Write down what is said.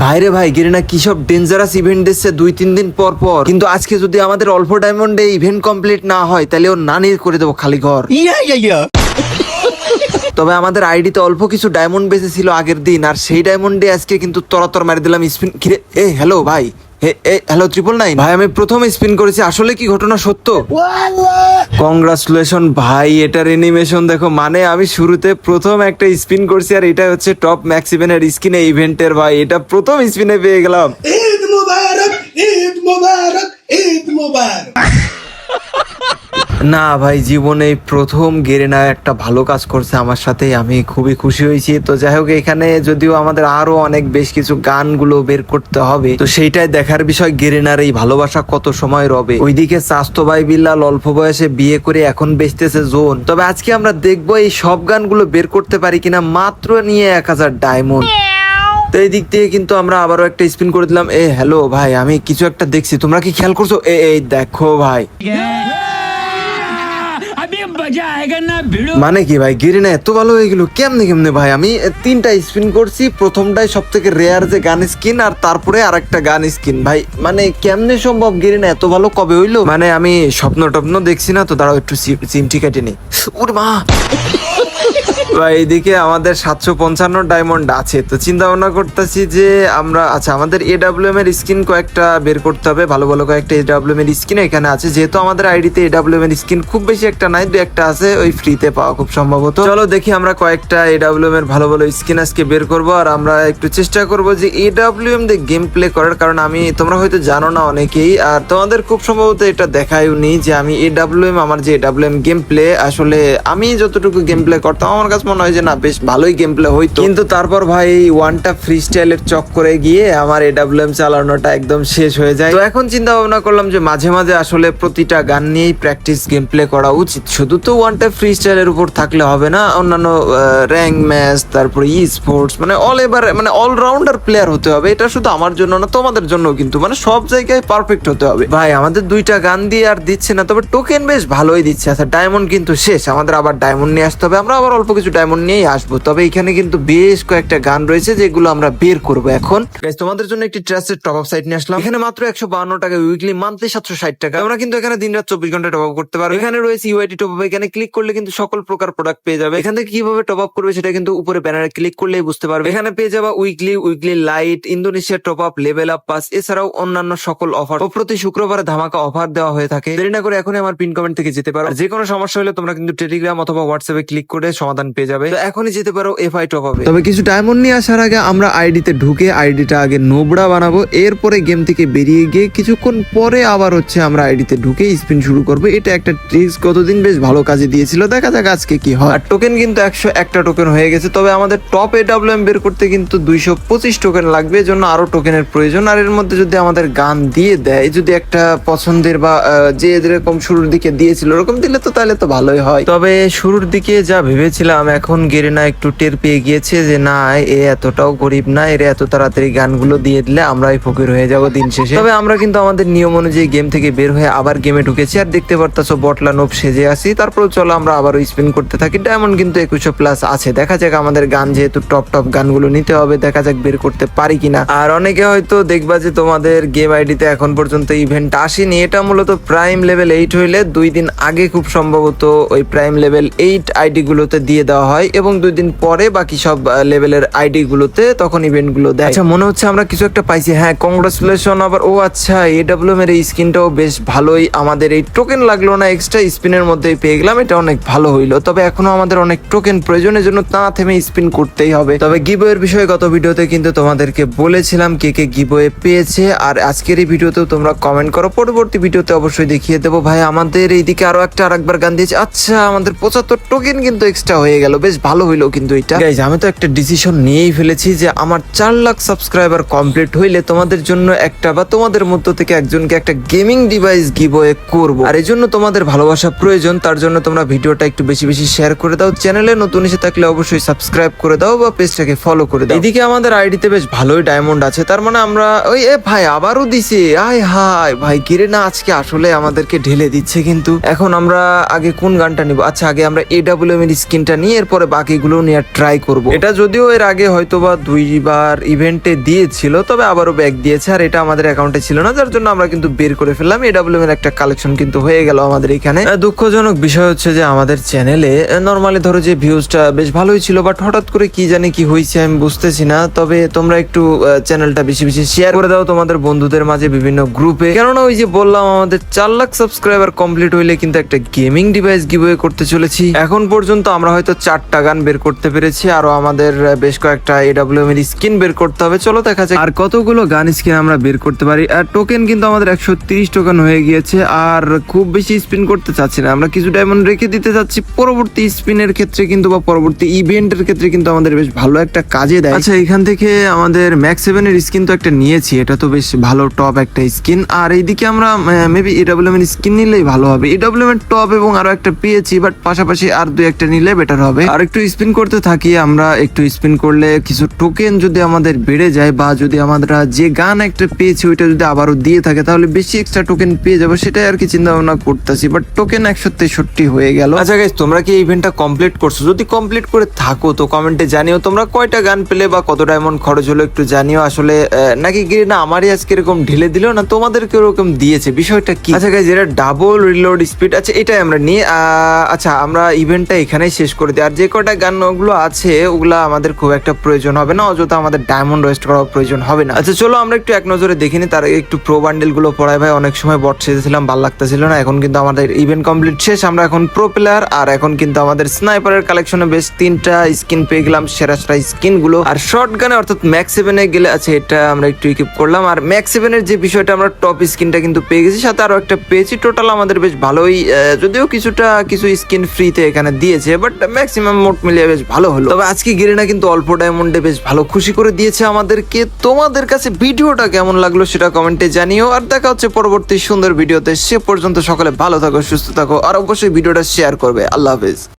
ভাইরে ভাই গেরিনা কি সব ডেঞ্জারাস ইভেন্ট দিচ্ছে 2-3 দিন পর পর, কিন্তু আজকে যদি আমাদের অল্প ডায়মন্ডে ইভেন্ট কমপ্লিট না হয় তাহলে ও নানির করে দেবো খালি ঘর। তবে আমাদের আইডিতে অল্প কিছু ডায়মন্ড বেঁচে ছিল আগের দিন, আর সেই ডায়মন্ডে আজকে কিন্তু তরাতর মারি দিলাম স্পিন। কিরে এ হ্যালো ভাই, হ্যালো 999 ভাই, আমি প্রথম স্পিন করেছি, আসলে কি ঘটনা সত্য? কংগ্রাচুলেশন ভাই, এটার অ্যানিমেশন দেখো, মানে আমি শুরুতে প্রথম একটা স্পিন করছি আর এটা হচ্ছে টপ ম্যাক্স ইভেন্টের স্কিনে ইভেন্টের ভাই, এটা প্রথম স্পিনে পেয়ে গেলাম। ঈদ মুবারক, ঈদ মুবারক, ঈদ মুবারক। না ভাই, জীবনে প্রথম গেরিনা একটা ভালো কাজ করছে আমার সাথে, আমি খুবই খুশি হয়েছি। তো যাই হোক, এখানে যদিও আমাদের আরো অনেক বেশ কিছু গানগুলো বের করতে হবে, তো সেইটাই দেখার বিষয়, গেরিনার এই ভালোবাসা কত সময় রবে। ওইদিকে স্বাস্থ্য ভাই বিল্লাল অল্প বয়সে বিয়ে করে এখন বেচতেছে জোন। তবে আজকে আমরা দেখবো এই সব গানগুলো বের করতে পারি কিনা, মাত্র নিয়ে 1000 ডায়মন্ড। তো এই দিক থেকে কিন্তু আমরা আবারও একটা স্পিন করে দিলাম। হ্যালো ভাই, আমি কিছু একটা দেখছি, তোমরা কি খেয়াল করছো? এই দেখো ভাই, মানে কি ভাই, গেরিনা এত ভালো হয়ে গেল কেমনে ভাই? আমি 3টা স্পিন করছি, প্রথমটাই সব থেকে রেয়ার যে গান স্কিন, আর তারপরে আরেকটা গান স্কিন। ভাই মানে কেমনে সম্ভব গেরিনা এত ভালো কবে হইলো? মানে আমি স্বপ্ন টপ্ন দেখছি না তো? দাঁড়াও একটু চিমটি কেটে নি। ওরে মা ভাই, এদিকে আমাদের 755 ডায়মন্ড আছে, তো চিন্তা ভাবনা করতেছি যে আমরা, আচ্ছা আমাদের AWM এর স্কিন কয়েকটা বের করতে হবে, ভালো ভালো কয়েকটা AWM এর স্কিন এখানে আছে, যেহেতু আমাদের আইডিতে AWM এর স্কিন খুব বেশি একটা নাই, 2-1টা আছে, ওই ফ্রিতে পাওয়া খুব সম্ভবত। চলো দেখি আমরা কয়েকটা AWM এর ভালো ভালো স্কিন আজকে বের করব, আর আমরা একটু চেষ্টা করব যে AWM দিয়ে গেম প্লে করার, কারণ আমি, তোমরা হয়তো জানো না অনেকেই, আর তোমাদের খুব সম্ভবত এটা দেখাইও নি যে আমি AWM, আমার যে AWM গেম প্লে, আসলে আমি যতটুকু গেম প্লে করতাম আমার কাছে মনে হয় যে না, বেশ ভালোই গেম প্লে হইতো, কিন্তু তারপর ভাই ওয়ানটা ফ্রি স্টাইলের চক্করে গিয়ে আমার AWM চালানোটা একদম শেষ হয়ে যায়। তো এখন চিন্তা ভাবনা করলাম যে মাঝে মাঝে আসলে প্রতিটা গান নিয়েই প্র্যাকটিস গেম প্লে করা উচিত, শুধু তো ওয়ানটা ফ্রি স্টাইলের উপর থাকলে হবে না, অন্যান্য র্যাঙ্ক ম্যাচ, তারপরে ই স্পোর্টস, মানে অলরাউন্ডার প্লেয়ার হতে হবে। এটা শুধু আমার জন্য না, তোমাদের জন্য কিন্তু, মানে সব জায়গায় পারফেক্ট হতে হবে। ভাই আমাদের 2টা গান দিয়ে আর দিচ্ছে না, তবে টোকেন বেশ ভালোই দিচ্ছে। আচ্ছা ডায়মন্ড কিন্তু শেষ, আমাদের আবার ডায়মন্ড নিয়ে আসতে হবে, আমরা আবার অল্প কিছু ডায়মন্ড নিয়েই আসবো। তবে এখানে কিন্তু বেশ কয়েকটা গান রয়েছে যেগুলো আমরা বের করবো এখন। গাইস তোমাদের জন্য একটি ট্রাস্টেড টপ আপ সাইট নিয়ে আসলাম, এখানে মাত্র 152 টাকা উইকলি, মান্থলি 760 টাকা। আমরা কিন্তু এখানে দিনরাত 24 ঘন্টা টপ আপ করতে পারবো। এখানে রয়েছে ইউআইডি টপ আপ, এখানে ক্লিক করলে কিন্তু সকল প্রকার প্রোডাক্ট পেয়ে যাবে। এখান থেকে কিভাবে টপ আপ করবে সেটা কিন্তু উপরে ব্যানারে ক্লিক করলেই বুঝতে পারবে। এখানে পেয়ে যাবা weekly light, Indonesia top up, level up pass, এছাড়াও অন্যান্য সকল অফার। ও প্রতি শুক্রবারে ধামাকা অফার দেওয়া হয়ে থাকে। দেরি না করে এখনই আমার পিন কমেন্ট থেকে যেতে পারো। যে কোনো সমস্যা হলে তোমরা কিন্তু টেলিগ্রাম অথবা হোয়াটসঅ্যাপে ক্লিক করে সমাধান পেয়ে যাবে। তো এখনই যেতে পারো এফআই টপ আপে। তবে কিছু ডায়মন্ড নিয়ে আসার আগে আমরা আইডিতে ঢুকে আইডিটা আগে নোবড়া বানাবো, এরপরে গেম থেকে বেরিয়ে গিয়ে কিছুক্ষণ পরে আবার হচ্ছে আমরা আইডিতে ঢুকে স্পিন শুরু করবো। এটা একটা ট্রিক্স গতদিন বেশ ভালো কাজে দিয়েছিল, দেখা যাক আজকে কি হয়। আর টোকেন কিন্তু 101টা টোকেন হয়ে গেছে, তবে আমাদের টপ AWM বের করতে কিন্তু 225 টোকেন লাগবে, এজন্য আরো টোকেনের প্রয়োজন। আর এর মধ্যে যদি আমাদের গান দিয়ে দেয়, যদি একটা পছন্দের বা যে এরকম শুরুর দিকে দিয়েছিল ওরকম দিলে তো তাহলে তো ভালোই হয়। তবে শুরুর দিকে যা ভেবেছিলাম, এখন গেরিনা একটু টের পেয়ে গিয়েছে যে না, এ এতটাও গরিব না, এর এত তাড়াতাড়ি গানগুলো দিয়ে দিলে আমরাই ফকির হয়ে যাবো দিন শেষে। তবে আমরা কিন্তু আমাদের নিয়ম অনুযায়ী গেম থেকে বের হয়ে আবার গেমে ঢুকেছি, আর দেখতে পারতাছো বটলা নোব সেজে আসি। তারপর চলো আমরা আবারও স্পিন করতে থাকি। ডায়মন্ড কিন্তু 2100+ আছে, দেখা যাক আমাদের গান যেহেতু টপ গানগুলো নিতে হবে, দেখা যাক বের করতে পারি কিনা। আর অনেকে হয়তো দেখবা যে তোমাদের গেম আইডিতে এখন পর্যন্ত ইভেন্ট আসেনি, এটা মূলত প্রাইম লেভেল 8 হইলে 2 দিন আগে খুব সম্ভবত ওই প্রাইম লেভেল 8 আইডি গুলোতে দিয়ে দেওয়া হয়, এবং 2 দিন পরে বাকি সব লেভেলের আইডি গুলোতে তখন ইভেন্ট গুলো দেয়। আচ্ছা মনে হচ্ছে আমরা কিছু একটা পাইছি, হ্যাঁ কংগ্রাচুলেশন। আবার ও আচ্ছা, AWM এর এই স্কিনটাও বেশ ভালোই, আমাদের এই টোকেন লাগলো না, এক্সট্রা স্পিনের মধ্যেই পেয়ে গেলাম, এটা অনেক ভালো হইলো। তবে এখনো আমাদের অনেক টোকেন প্রয়োজনের জন্য না থেমে স্পিন করতেই হবে। তবে গিভওয়ের বিষয়ে গত ভিডিওতে কিন্তু তোমাদেরকে বলেছিলাম কে কে গিভওয়ে পেয়েছে, আর আজকের এই ভিডিওতেও তোমরা কমেন্ট করো, পরবর্তী ভিডিওতে অবশ্যই দেখিয়ে দেবো। ভাই আমাদের এইদিকে আরো আরেকবার গান দিয়েছে, আচ্ছা আমাদের 75 টোকেন কিন্তু এক্সট্রা হয়ে গেল, বেশ ভালো হইলো কিন্তু এটা। গাইজ আমি তো একটা ডিসিশন নিয়েই ফেলেছি যে আমার 4 লাখ সাবস্ক্রাইবার কমপ্লিট হইলে তোমাদের জন্য একটা বা তোমাদের মধ্য থেকে একজনকে একটা গেমিং ডিভাইস গিভওয়ে করব। আর এই জন্য তোমাদের ভালোবাসা প্রয়োজন, তার জন্য তোমরা ভিডিওটা একটু বেশি বেশি শেয়ার করে দাও, চ্যানেলে নতুন এসে থাকলে অবশ্যই সাবস্ক্রাইব করে দাও বা পেজটাকে ফলো করে দাও। এদিকে আমাদের আইডিতে বেশ ভালোই ডায়মন্ড আছে, তার মানে আমরা ওই ভাই আবারও দিছে, আয় হায় ভাই গেরিনা আজকে আসলে আমাদেরকে ঢেলে দিচ্ছে। কিন্তু এখন আমরা আগে কোন গানটা নিব? আচ্ছা আগে আমরা AWM এর স্কিনটা নিয়ে নিয়ে এরপরে বাকিগুলো নিয়ে ট্রাই করব। এটা যদিও এর আগে হয়তোবা 2বার ইভেন্টে দিয়েছিল, তবে আবারও ব্যাক দিয়েছে, আর এটা আমাদের অ্যাকাউন্টে ছিল না, যার জন্য আমরা কিন্তু বের করে ফেললাম। এডব্লিউএম এর একটা কালেকশন কিন্তু হয়ে গেল আমাদের এখানে। দুঃখজনক বিষয় হচ্ছে যে আমাদের চ্যানেলে নরমালি ধরো যে ভিউজটা বেশ ভালোই ছিল, বাট হঠাৎ করে কি জানি কি হয়েছে আমি বুঝতেছি না। তবে তোমরা একটু চ্যানেলটা বেশি বেশি শেয়ার করে দাও তোমাদের বন্ধুদের মাঝে বিভিন্ন গ্রুপে, কেননা ওই যে বললাম আমাদের 4 লাখ সাবস্ক্রাইবার কমপ্লিট হইলে কিন্তু একটা গেমিং ডিভাইস গিভওয়ে করতে চলেছি। এখন পর্যন্ত আমরা হয়তো 4টা গান বের করতে পেরেছি, আরো আমাদের বেশ কয়েকটা এডব্লিউএম এর স্কিন বের করতে হবে। চলো দেখা যাক আর কতগুলো গান স্কিন আমরা বের করতে পারি। আর টোকেন কিন্তু আমাদের 130 টোকেন হয়ে গিয়েছে, আর খুব বেশি স্পিন করতে চাচ্ছি না, আমরা কিছু ডায়মন্ড রেখে দিতে চাচ্ছি পরবর্তী স্পিনের ক্ষেত্রে কিন্তু, বা পরবর্তী ইভেন্টের ক্ষেত্রে কিন্তু আমাদের বেশ ভালো একটা কাজে দেয়। আচ্ছা, এখান থেকে আমাদের ম্যাক্স 7 এর স্কিন তো একটা নিয়েছি, এটা তো বেশ ভালো টপ একটা স্কিন। আর এইদিকে আমরা মেবি এডব্লিউএম এর স্কিন নিলেই ভালো হবে। এডব্লিউএম এর টপ এবং আরো একটা পেয়েছি, বাট পাশাপাশি আর 2-1টা নিলে বেটার হবে। আর একটু স্পিন করতে থাকি আমরা, একটু স্পিন করলে কিছু টোকেন যদি আমাদের বেড়ে যায়, বা যদি আমরা যে গান একটা পেয়েছি ওইটা যদি আবারও দিয়ে থাকে, তাহলে বেশি এক্সট্রা টোকেন পেয়ে যাবো, সেটাই আর কি চিন্তা ভাবনা করতেছি। বাট টোকেন 163 হয়ে গেল। আচ্ছা গাইস, তোমরা কি এই ইভেন্টটা কমপ্লিট করছো? যদি কমপ্লিট করে থাকো তো কমেন্টে জানিও তোমরা কয়টা গান পেলে বা কত ডায়মন্ড খরচ হলো, একটু জানিও। আসলে নাকি গিরিনা আমারই আজকে এরকম ঢেলে দিল, না তোমাদেরকে এরকম দিয়েছে, বিষয়টা কি? আচ্ছা গাইস, এটা ডাবল রিলোড স্পিড, আচ্ছা এটাই আমরা নিই। আচ্ছা, আমরা ইভেন্টটা এখানেই শেষ করে দিই। আর যে কয়টা গান ওগুলো আছে ওগুলা আমাদের খুব একটা প্রয়োজন হবে না, অযথা আমাদের ডায়মন্ড ওয়েস্ট করার প্রয়োজন হবে না। আচ্ছা চলো আমরা একটু এক নজরে দেখিনি, তার আগে একটু প্রো বান্ডেল গুলো পড়াই ভাই। অনেক সময় বট সেজেছিলাম, ভালো লাগতেছিল না। এখন কিন্তু আমাদের ইভেন্ট কমপ্লিট শেষ, আমরা এখন প্রো প্লেয়ার। আর এখন কিন্তু আমাদের স্নাইপারের কালেকশনে বেশ 3টা স্কিন পেয়ে গেলাম, সেরা সেরা স্কিন গুলো। আর শর্ট গানে অর্থাৎ ম্যাক্স 7 এ গেলে আছে, এটা আমরা একটু ইকুইপ করলাম। আর ম্যাক্স 7 এর যে বিষয়টা, আমরা টপ স্কিনটা কিন্তু পেয়ে গেছি, সাথে আরো একটা পেয়েছি। টোটাল আমাদের বেশ ভালোই, যদিও কিছু স্কিন ফ্রিতে এখানে দিয়েছে, বাট ম্যাক্সিমাম মোট মিলিয়ে বেশ ভালো হলো। তবে আজকে গেরিনা কিন্তু অল্প ডায়মন্ডে বেশ ভালো খুশি করে দিয়েছে আমাদেরকে। তোমাদের কাছে ভিডিওটা কেমন লাগলো সেটা কমেন্টে জানিও। আর দেখা হচ্ছে পরবর্তী সুন্দর ভিডিওতে। সে পর্যন্ত সকলে ভালো থাকো, সুস্থ থাকো, আর অবশ্যই ভিডিওটা শেয়ার করবে। আল্লাহ হাফেজ।